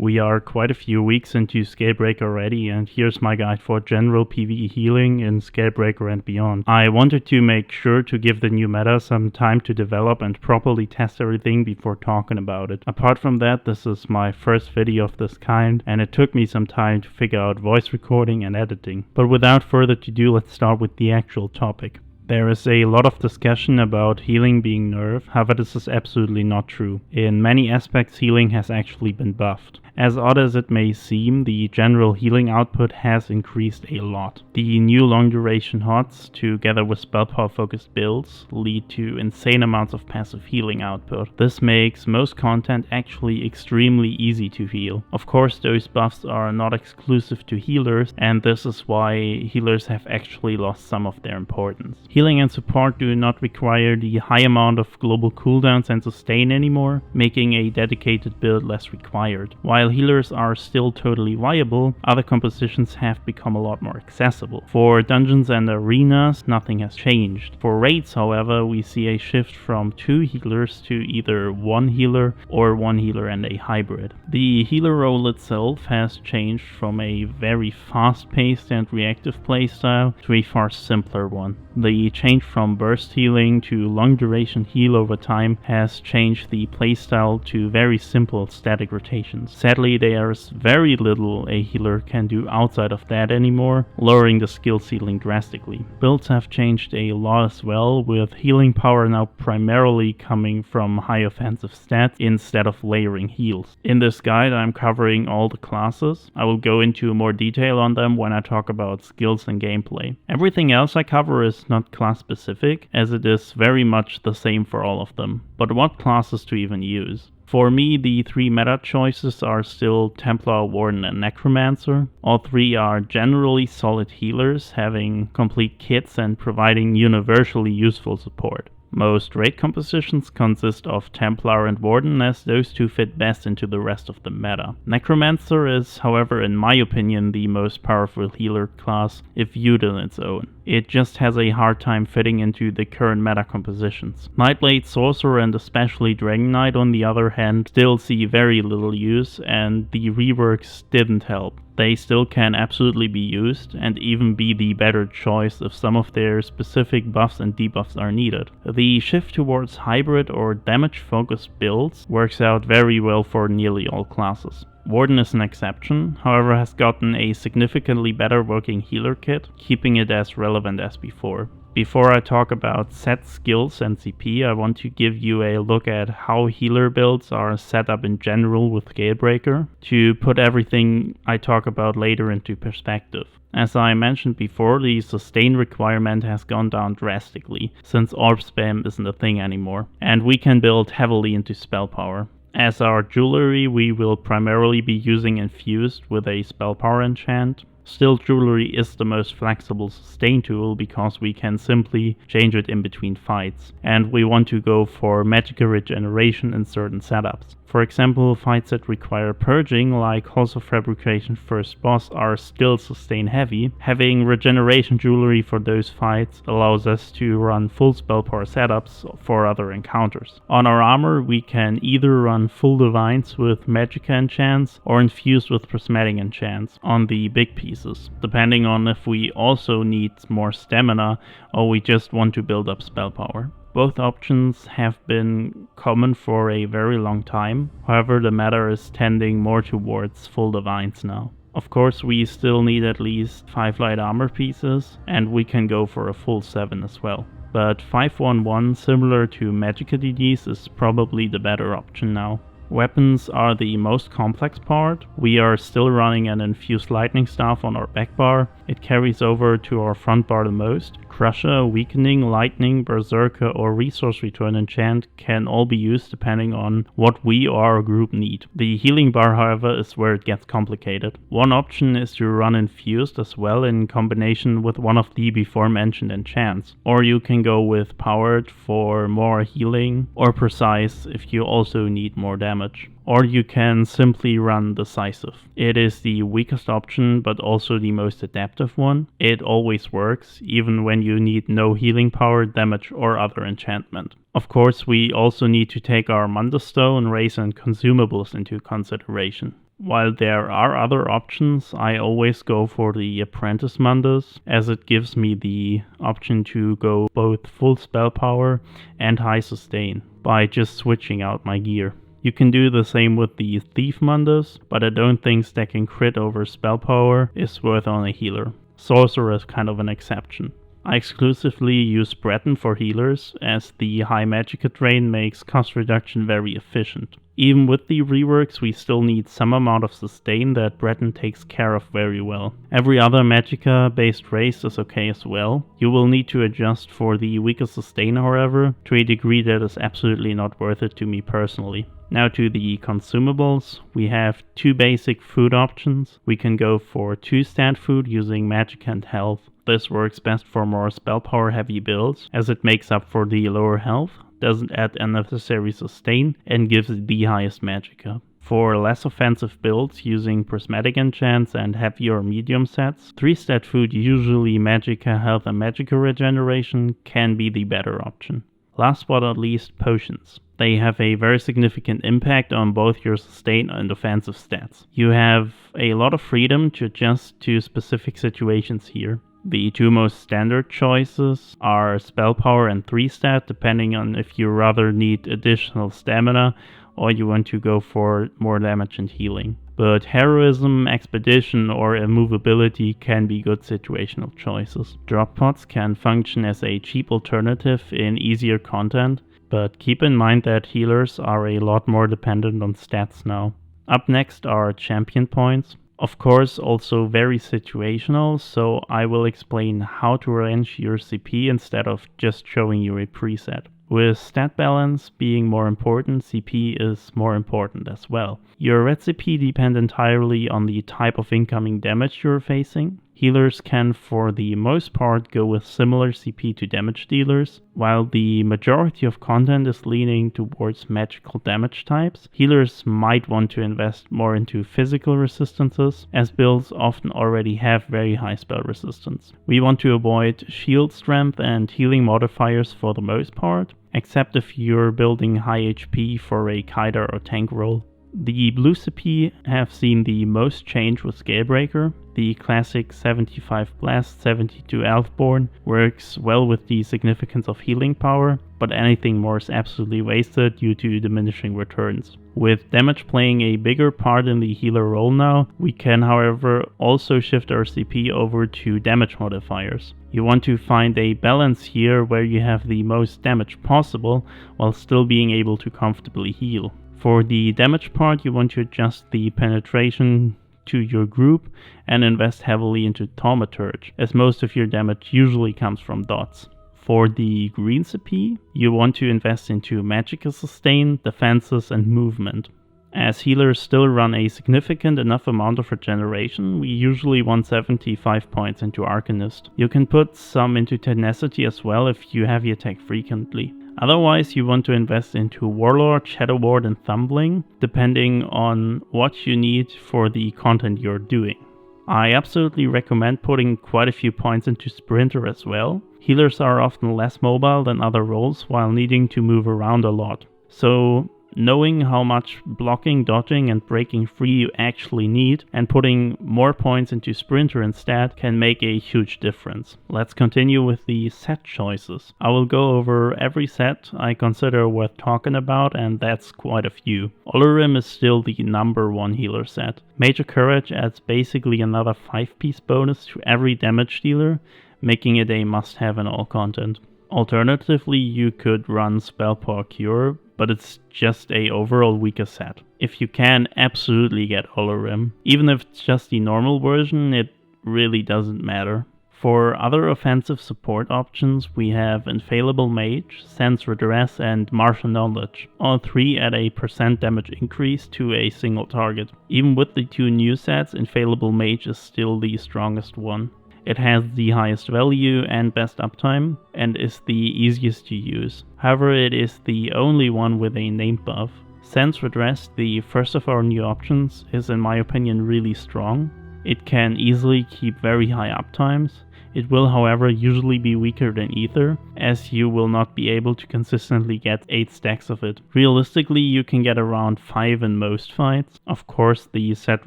We are quite a few weeks into Scalebreaker already, and here's my guide for general PvE healing in Scalebreaker and beyond. I wanted to make sure to give the new meta some time to develop and properly test everything before talking about it. Apart from that, this is my first video of this kind, and it took me some time to figure out voice recording and editing. But without further ado, let's start with the actual topic. There is a lot of discussion about healing being nerfed, however this is absolutely not true. In many aspects healing has actually been buffed. As odd as it may seem, the general healing output has increased a lot. The new long duration HOTS, together with spell power focused builds, lead to insane amounts of passive healing output. This makes most content actually extremely easy to heal. Of course, those buffs are not exclusive to healers, and this is why healers have actually lost some of their importance. Healing and support do not require the high amount of global cooldowns and sustain anymore, making a dedicated build less required. While healers are still totally viable, other compositions have become a lot more accessible. For dungeons and arenas, nothing has changed. For raids, however, we see a shift from 2 healers to either 1 healer or 1 healer and a hybrid. The healer role itself has changed from a very fast-paced and reactive playstyle to a far simpler one. The change from burst healing to long duration heal over time has changed the playstyle to very simple static rotations. Sadly, there is very little a healer can do outside of that anymore, lowering the skill ceiling drastically. Builds have changed a lot as well, with healing power now primarily coming from high offensive stats instead of layering heals. In this guide I'm covering all the classes. I will go into more detail on them when I talk about skills and gameplay. Everything else I cover is not class specific, as it is very much the same for all of them. But what classes to even use? For me, the 3 meta choices are still Templar, Warden and Necromancer. All 3 are generally solid healers, having complete kits and providing universally useful support. Most raid compositions consist of Templar and Warden, as those 2 fit best into the rest of the meta. Necromancer is, however, in my opinion, the most powerful healer class if viewed on its own. It just has a hard time fitting into the current meta compositions. Nightblade, Sorcerer and especially Dragon Knight, on the other hand, still see very little use, and the reworks didn't help. They still can absolutely be used, and even be the better choice if some of their specific buffs and debuffs are needed. The shift towards hybrid or damage-focused builds works out very well for nearly all classes. Warden is an exception, however has gotten a significantly better working healer kit, keeping it as relevant as before. Before I talk about set skills and CP, I want to give you a look at how healer builds are set up in general with Scalebreaker, to put everything I talk about later into perspective. As I mentioned before, the sustain requirement has gone down drastically, since orb spam isn't a thing anymore, and we can build heavily into spell power. As our jewelry, we will primarily be using infused with a spell power enchant. Still, jewelry is the most flexible sustain tool because we can simply change it in between fights, and we want to go for magical regeneration in certain setups. For example, fights that require purging, like Halls of Fabrication First Boss, are still sustain heavy. Having regeneration jewelry for those fights allows us to run full spell power setups for other encounters. On our armor, we can either run full divines with magica enchants or infused with prismatic enchants on the big pieces, depending on if we also need more stamina or we just want to build up spell power. Both options have been common for a very long time, however the meta is tending more towards full divines now. Of course, we still need at least 5 light armor pieces, and we can go for a full 7 as well. But 5-1-1, similar to Magica DDs, is probably the better option now. Weapons are the most complex part. We are still running an infused lightning staff on our back bar. It carries over to our front bar the most. Crusher, Weakening, Lightning, Berserker or Resource Return enchant can all be used depending on what we or our group need. The healing bar, however, is where it gets complicated. One option is to run infused as well in combination with one of the before mentioned enchants. Or you can go with powered for more healing, or precise if you also need more damage. Or you can simply run decisive. It is the weakest option but also the most adaptive one. It always works, even when you need no healing power, damage or other enchantment. Of course, we also need to take our Mundus Stone, Race and Consumables into consideration. While there are other options, I always go for the Apprentice Mundus, as it gives me the option to go both full spell power and high sustain by just switching out my gear. You can do the same with the Thief Mundus, but I don't think stacking crit over spell power is worth on a healer. Sorcerer is kind of an exception. I exclusively use Breton for healers, as the high magicka drain makes cost reduction very efficient. Even with the reworks, we still need some amount of sustain that Breton takes care of very well. Every other magicka based race is okay as well. You will need to adjust for the weaker sustain, however, to a degree that is absolutely not worth it to me personally. Now to the consumables, we have two basic food options. We can go for 2 stat food using magic and health. This works best for more spell power heavy builds, as it makes up for the lower health, doesn't add unnecessary sustain, and gives the highest magicka. For less offensive builds using prismatic enchants and heavy or medium sets, 3 stat food, usually magicka health and magicka regeneration, can be the better option. Last but not least, potions. They have a very significant impact on both your sustain and offensive stats. You have a lot of freedom to adjust to specific situations here. The 2 most standard choices are spell power and 3 stat, depending on if you rather need additional stamina or you want to go for more damage and healing. But heroism, expedition, or immovability can be good situational choices. Drop pods can function as a cheap alternative in easier content, but keep in mind that healers are a lot more dependent on stats now. Up next are champion points. Of course, also very situational, so I will explain how to arrange your CP instead of just showing you a preset. With stat balance being more important, CP is more important as well. Your red CP depends entirely on the type of incoming damage you're facing. Healers can for the most part go with similar CP to damage dealers. While the majority of content is leaning towards magical damage types, healers might want to invest more into physical resistances, as builds often already have very high spell resistance. We want to avoid shield strength and healing modifiers for the most part, except if you're building high HP for a Kai'Da or tank role. The blue CP have seen the most change with Scalebreaker. The classic 75 Blast, 72 Elfborn works well with the significance of healing power, but anything more is absolutely wasted due to diminishing returns. With damage playing a bigger part in the healer role now, we can however also shift our CP over to damage modifiers. You want to find a balance here where you have the most damage possible while still being able to comfortably heal. For the damage part, you want to adjust the penetration to your group and invest heavily into Thaumaturge, as most of your damage usually comes from dots. For the green CP, you want to invest into magical sustain, defenses, and movement. As healers still run a significant enough amount of regeneration, we usually want 75 points into Arcanist. You can put some into Tenacity as well if you heavy attack frequently. Otherwise, you want to invest into Warlord, Shadow Ward, and Thumbling, depending on what you need for the content you're doing. I absolutely recommend putting quite a few points into Sprinter as well. Healers are often less mobile than other roles while needing to move around a lot. So knowing how much blocking, dodging, and breaking free you actually need and putting more points into Sprinter instead can make a huge difference. Let's continue with the set choices. I will go over every set I consider worth talking about, and that's quite a few. Olorim is still the number 1 healer set. Major Courage adds basically another 5-piece bonus to every damage dealer, making it a must-have in all content. Alternatively, you could run Spellpower Cure, but it's just a overall weaker set. If you can, absolutely get Olorim. Even if it's just the normal version, it really doesn't matter. For other offensive support options, we have Infallible Mage, Sense Redress, and Martial Knowledge. All 3 add a % damage increase to a single target. Even with the 2 new sets, Infallible Mage is still the strongest one. It has the highest value and best uptime, and is the easiest to use. However, it is the only one with a name buff. Sense Redress, the first of our new options, is in my opinion really strong. It can easily keep very high uptimes, It will, however, usually be weaker than Ether, as you will not be able to consistently get 8 stacks of it. Realistically, you can get around 5 in most fights. Of course, the set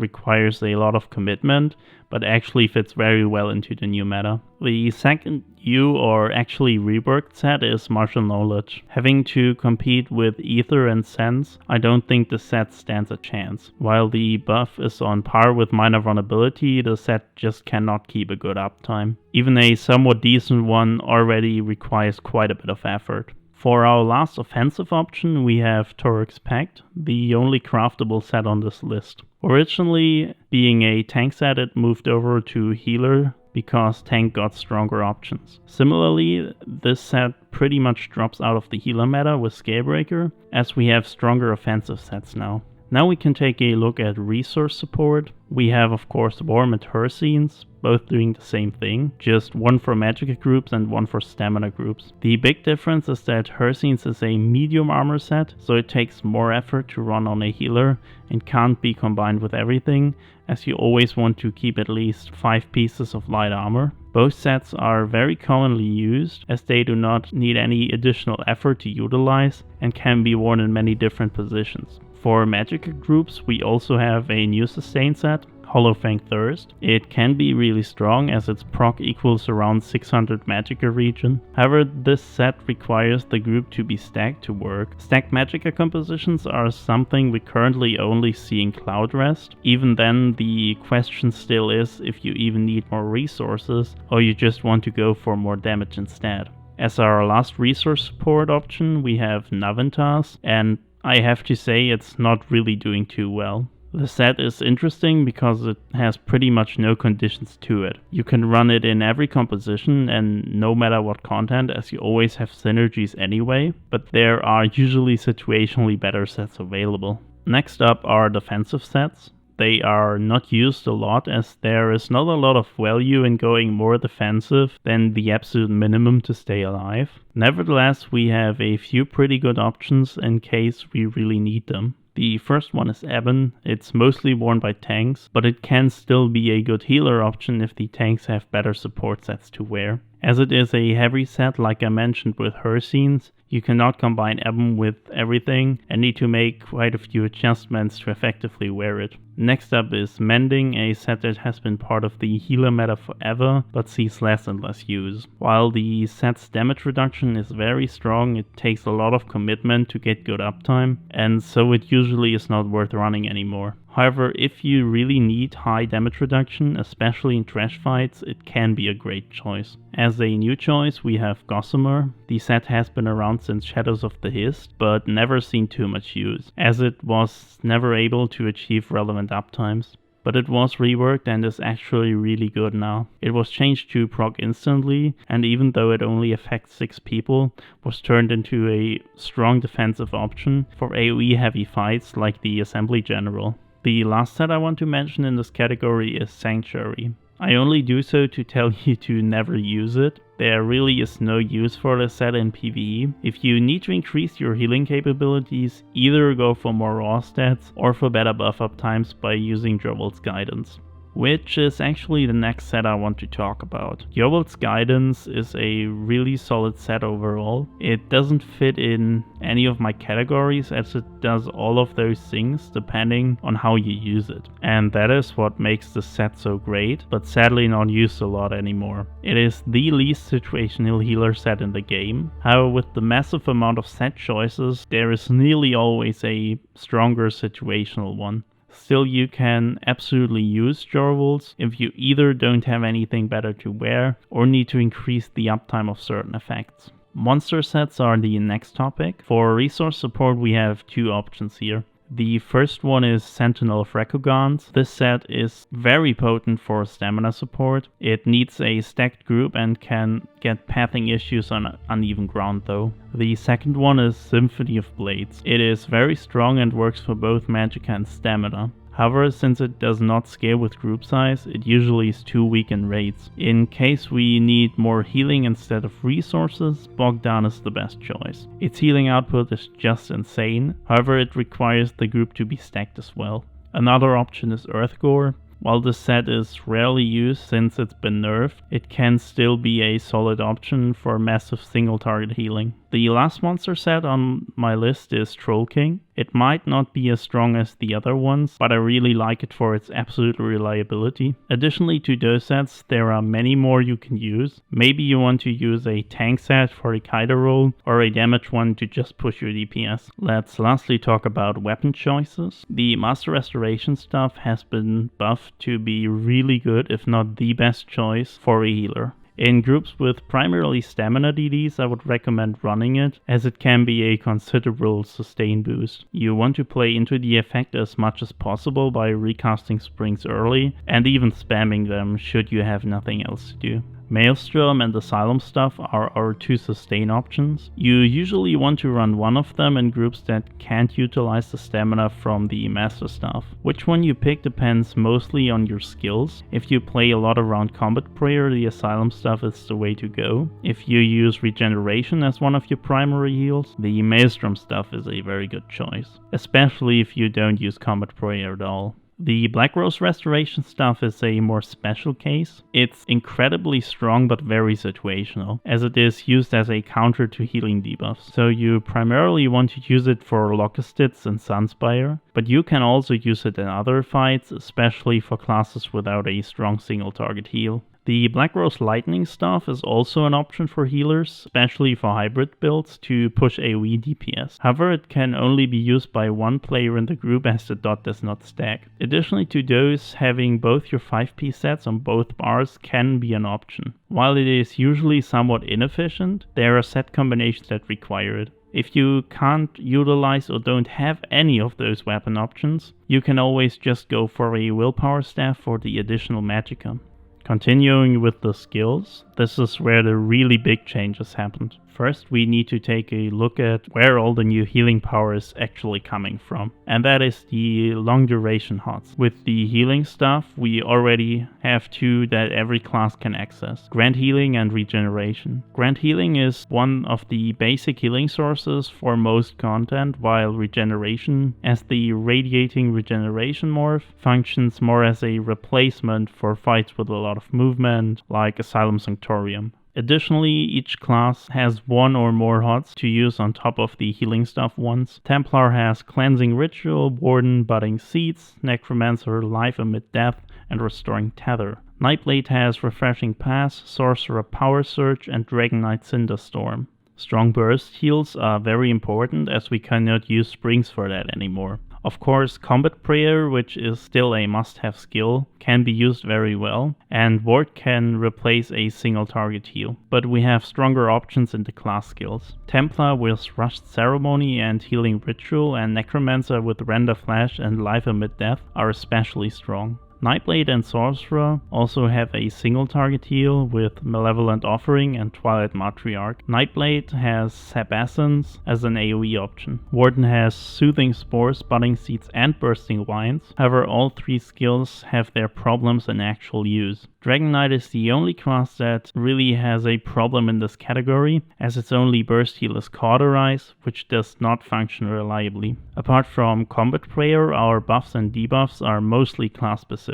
requires a lot of commitment, but actually fits very well into the new meta. The second new or actually reworked set is Martial Knowledge. Having to compete with Ether and Sense, I don't think the set stands a chance. While the buff is on par with Minor Vulnerability, the set just cannot keep a good uptime. Even a somewhat decent one already requires quite a bit of effort. For our last offensive option, we have Torix Pact, the only craftable set on this list. Originally, being a tank set, it moved over to healer because tank got stronger options. Similarly, this set pretty much drops out of the healer meta with Scalebreaker, as we have stronger offensive sets now. Now we can take a look at resource support. We have of course Worm and Herseens, both doing the same thing, just one for Magicka groups and one for Stamina groups. The big difference is that Herseens is a medium armor set, so it takes more effort to run on a healer and can't be combined with everything, as you always want to keep at least 5 pieces of light armor. Both sets are very commonly used, as they do not need any additional effort to utilize and can be worn in many different positions. For Magicka groups, we also have a new sustain set, Hollowfang Thirst. It can be really strong, as its proc equals around 600 Magicka regen. However, this set requires the group to be stacked to work. Stacked Magicka compositions are something we currently only see in Cloud Rest. Even then, the question still is if you even need more resources, or you just want to go for more damage instead. As our last resource support option, we have Navintas, and I have to say it's not really doing too well. The set is interesting because it has pretty much no conditions to it. You can run it in every composition and no matter what content, as you always have synergies anyway, but there are usually situationally better sets available. Next up are defensive sets. They are not used a lot, as there is not a lot of value in going more defensive than the absolute minimum to stay alive. Nevertheless, we have a few pretty good options in case we really need them. The first one is Ebon. It's mostly worn by tanks, but it can still be a good healer option if the tanks have better support sets to wear. As it is a heavy set, like I mentioned with Herseens, you cannot combine Ebon with everything and need to make quite a few adjustments to effectively wear it. Next up is Mending, a set that has been part of the healer meta forever, but sees less and less use. While the set's damage reduction is very strong, it takes a lot of commitment to get good uptime, and so it usually is not worth running anymore. However, if you really need high damage reduction, especially in trash fights, it can be a great choice. As a new choice, we have Gossamer. The set has been around since Shadows of the Hist, but never seen too much use, as it was never able to achieve relevant uptimes. But it was reworked and is actually really good now. It was changed to proc instantly, and even though it only affects 6 people, was turned into a strong defensive option for AoE heavy fights like the Assembly General. The last set I want to mention in this category is Sanctuary. I only do so to tell you to never use it. There really is no use for this set in PvE. If you need to increase your healing capabilities, either go for more raw stats or for better buff up times by using Jorval's Guidance, which is actually the next set I want to talk about. Jorval's Guidance is a really solid set overall. It doesn't fit in any of my categories, as it does all of those things depending on how you use it. And that is what makes the set so great, but sadly not used a lot anymore. It is the least situational healer set in the game. However, with the massive amount of set choices, there is nearly always a stronger situational one. Still, you can absolutely use Jorvals if you either don't have anything better to wear or need to increase the uptime of certain effects. Monster sets are the next topic. For resource support, we have 2 options here. The first one is Sentinel of Rekogans. This set is very potent for stamina support. It needs a stacked group and can get pathing issues on uneven ground though. The second one is Symphony of Blades. It is very strong and works for both Magicka and Stamina. However, since it does not scale with group size, it usually is too weak in raids. In case we need more healing instead of resources, Bogdan is the best choice. Its healing output is just insane, however it requires the group to be stacked as well. Another option is Earthgore. While this set is rarely used since it's been nerfed, it can still be a solid option for massive single target healing. The last monster set on my list is Troll King. It might not be as strong as the other ones, but I really like it for its absolute reliability. Additionally to those sets, there are many more you can use. Maybe you want to use a tank set for a Kaido roll, or a damage one to just push your DPS. Let's lastly talk about weapon choices. The Master Restoration stuff has been buffed to be really good, if not the best choice for a healer. In groups with primarily stamina DDs, I would recommend running it, as it can be a considerable sustain boost. You want to play into the effect as much as possible by recasting springs early, and even spamming them should you have nothing else to do. Maelstrom and Asylum stuff are our two sustain options. You usually want to run one of them in groups that can't utilize the stamina from the master stuff. Which one you pick depends mostly on your skills. If you play a lot around combat prayer, the Asylum stuff is the way to go. If you use regeneration as one of your primary heals, the Maelstrom stuff is a very good choice, especially if you don't use combat prayer at all. The Black Rose Restoration stuff is a more special case. It's incredibly strong but very situational, as it is used as a counter to healing debuffs. So you primarily want to use it for Locustids and Sunspire, but you can also use it in other fights, especially for classes without a strong single target heal. The Black Rose Lightning stuff is also an option for healers, especially for hybrid builds, to push AoE DPS. However, it can only be used by one player in the group as the dot does not stack. Additionally to those, having both your 5p sets on both bars can be an option. While it is usually somewhat inefficient, there are set combinations that require it. If you can't utilize or don't have any of those weapon options, you can always just go for a willpower staff for the additional magicka. Continuing with the skills, this is where the really big changes happened. First, we need to take a look at where all the new healing power is actually coming from, and that is the long duration HOTS. With the healing stuff, we already have two that every class can access: Grand Healing and Regeneration. Grand Healing is one of the basic healing sources for most content, while Regeneration, as the Radiating Regeneration morph, functions more as a replacement for fights with a lot of movement, like Asylum Sanctorium. Additionally, each class has one or more HOTS to use on top of the healing stuff ones. Templar has Cleansing Ritual, Warden, Budding Seeds, Necromancer, Life Amid Death, and Restoring Tether. Nightblade has Refreshing Pass, Sorcerer Power Surge, and Dragon Knight Cinderstorm. Strong burst heals are very important, as we cannot use springs for that anymore. Of course, Combat Prayer, which is still a must-have skill, can be used very well, and Ward can replace a single target heal. But we have stronger options in the class skills. Templar with Rushed Ceremony and Healing Ritual, and Necromancer with Render Flash and Life Amid Death are especially strong. Nightblade and Sorcerer also have a single target heal with Malevolent Offering and Twilight Matriarch. Nightblade has Sap Essence as an AoE option. Warden has Soothing Spores, Budding Seeds, and Bursting Vines. However, all three skills have their problems in actual use. Dragon Knight is the only class that really has a problem in this category, as its only burst heal is Cauterize, which does not function reliably. Apart from Combat Prayer, our buffs and debuffs are mostly class specific.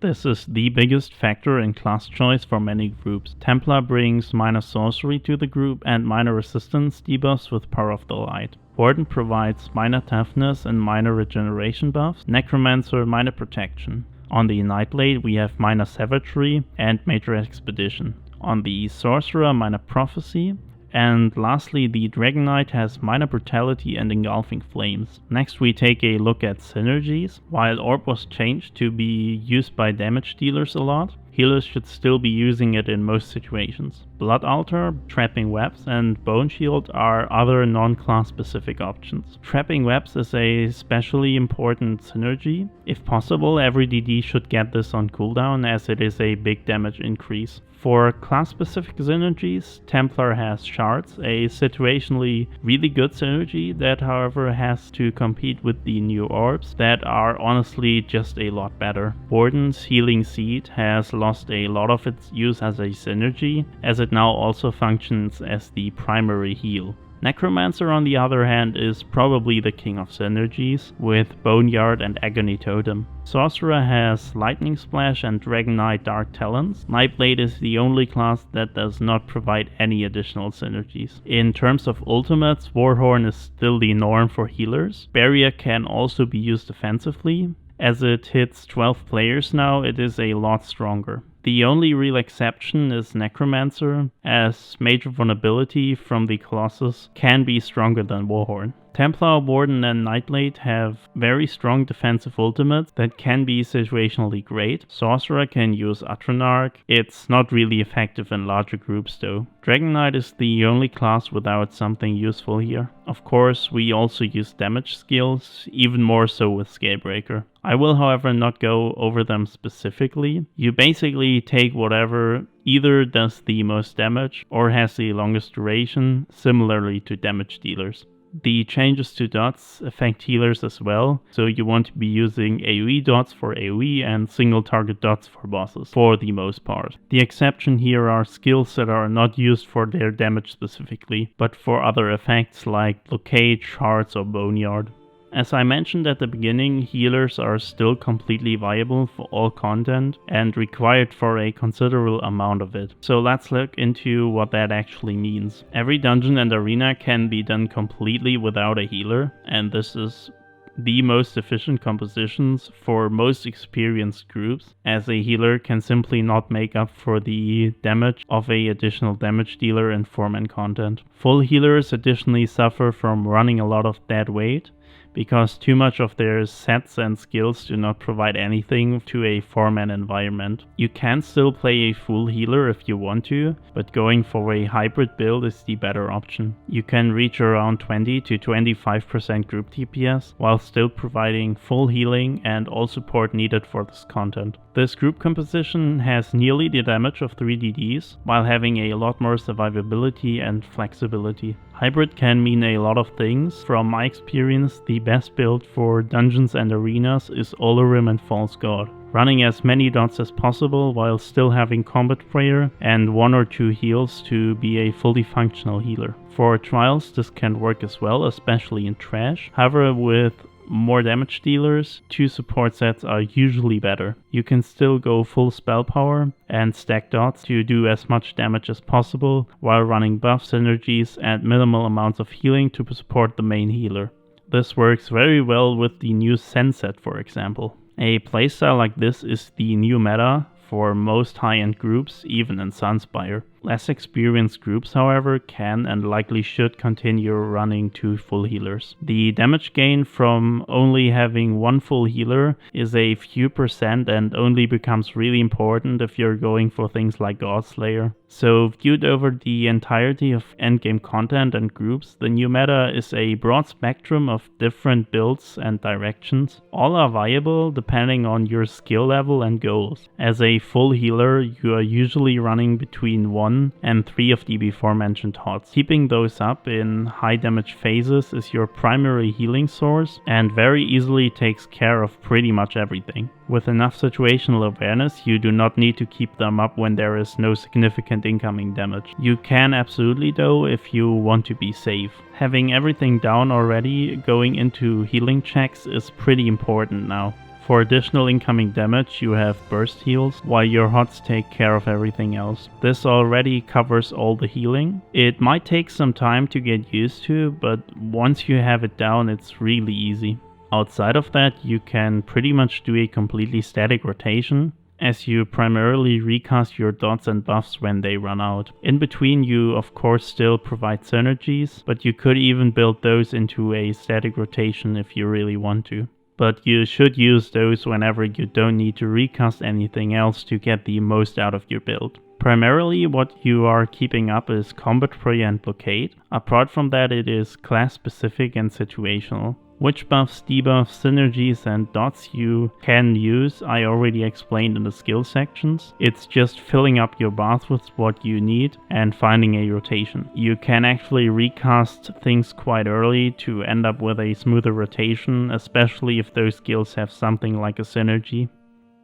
This is the biggest factor in class choice for many groups. Templar brings minor sorcery to the group and minor resistance debuffs with Power of the Light. Warden provides minor toughness and minor regeneration buffs. Necromancer, minor protection. On the Nightblade, we have minor savagery and major expedition. On the Sorcerer, minor prophecy. And lastly, the Dragon Knight has minor brutality and engulfing flames. Next, we take a look at synergies. While Orb was changed to be used by damage dealers a lot, healers should still be using it in most situations. Blood Altar, Trapping Webs, and Bone Shield are other non-class specific options. Trapping Webs is a especially important synergy. If possible, every DD should get this on cooldown, as it is a big damage increase. For class-specific synergies, Templar has Shards, a situationally really good synergy that however has to compete with the new orbs that are honestly just a lot better. Warden's Healing Seed has lost a lot of its use as a synergy, as it now also functions as the primary heal. Necromancer, on the other hand, is probably the king of synergies, with Boneyard and Agony Totem. Sorcerer has Lightning Splash and Dragon Knight Dark Talons. Nightblade is the only class that does not provide any additional synergies. In terms of ultimates, Warhorn is still the norm for healers. Barrier can also be used offensively. As it hits 12 players now, it is a lot stronger. The only real exception is Necromancer, as major vulnerability from the Colossus can be stronger than Warhorn. Templar, Warden and Nightblade have very strong defensive ultimates that can be situationally great. Sorcerer can use Atronarch. It's not really effective in larger groups though. Dragon Knight is the only class without something useful here. Of course, we also use damage skills, even more so with Scalebreaker. I will however not go over them specifically. You basically take whatever either does the most damage or has the longest duration, similarly to damage dealers. The changes to dots affect healers as well, so you want to be using AoE dots for AoE and single target dots for bosses, for the most part. The exception here are skills that are not used for their damage specifically, but for other effects like Blockade, Shards or Boneyard. As I mentioned at the beginning, healers are still completely viable for all content and required for a considerable amount of it. So let's look into what that actually means. Every dungeon and arena can be done completely without a healer, and this is the most efficient compositions for most experienced groups, as a healer can simply not make up for the damage of a additional damage dealer in 4-man content. Full healers additionally suffer from running a lot of dead weight, because too much of their sets and skills do not provide anything to a 4-man environment. You can still play a full healer if you want to, but going for a hybrid build is the better option. You can reach around 20 to 25% group DPS while still providing full healing and all support needed for this content. This group composition has nearly the damage of 3DDs while having a lot more survivability and flexibility. Hybrid can mean a lot of things. From my experience, the best build for dungeons and arenas is Olorim and False God. Running as many dots as possible while still having combat prayer and 1 or 2 heals to be a fully functional healer. For trials this can work as well, especially in trash. However, with more damage dealers, 2 support sets are usually better. You can still go full spell power and stack dots to do as much damage as possible while running buff synergies and minimal amounts of healing to support the main healer. This works very well with the new Sen set, for example. A playstyle like this is the new meta for most high-end groups, even in Sunspire. Less experienced groups, however, can and likely should continue running 2 full healers. The damage gain from only having 1 full healer is a few percent and only becomes really important if you're going for things like Godslayer. So viewed over the entirety of endgame content and groups, the new meta is a broad spectrum of different builds and directions. All are viable depending on your skill level and goals. As a full healer, you are usually running between 1 and 3 of the before mentioned HOTS. Keeping those up in high damage phases is your primary healing source and very easily takes care of pretty much everything. With enough situational awareness, you do not need to keep them up when there is no significant incoming damage. You can absolutely though if you want to be safe. Having everything down already going into healing checks is pretty important now. For additional incoming damage you have burst heals, while your HOTS take care of everything else. This already covers all the healing. It might take some time to get used to, but once you have it down it's really easy. Outside of that you can pretty much do a completely static rotation, as you primarily recast your dots and buffs when they run out. In between you of course still provide synergies, but you could even build those into a static rotation if you really want to. But you should use those whenever you don't need to recast anything else to get the most out of your build. Primarily what you are keeping up is combat prayer and blockade. Apart from that it is class specific and situational. Which buffs, debuffs, synergies and dots you can use I already explained in the skill sections. It's just filling up your bath with what you need and finding a rotation. You can actually recast things quite early to end up with a smoother rotation, especially if those skills have something like a synergy.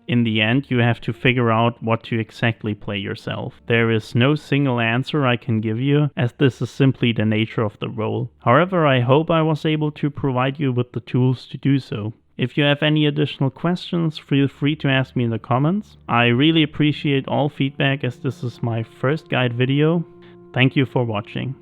In the end, you have to figure out what to exactly play yourself. There is no single answer I can give you, as this is simply the nature of the role. However, I hope I was able to provide you with the tools to do so. If you have any additional questions, feel free to ask me in the comments. I really appreciate all feedback, as this is my first guide video. Thank you for watching.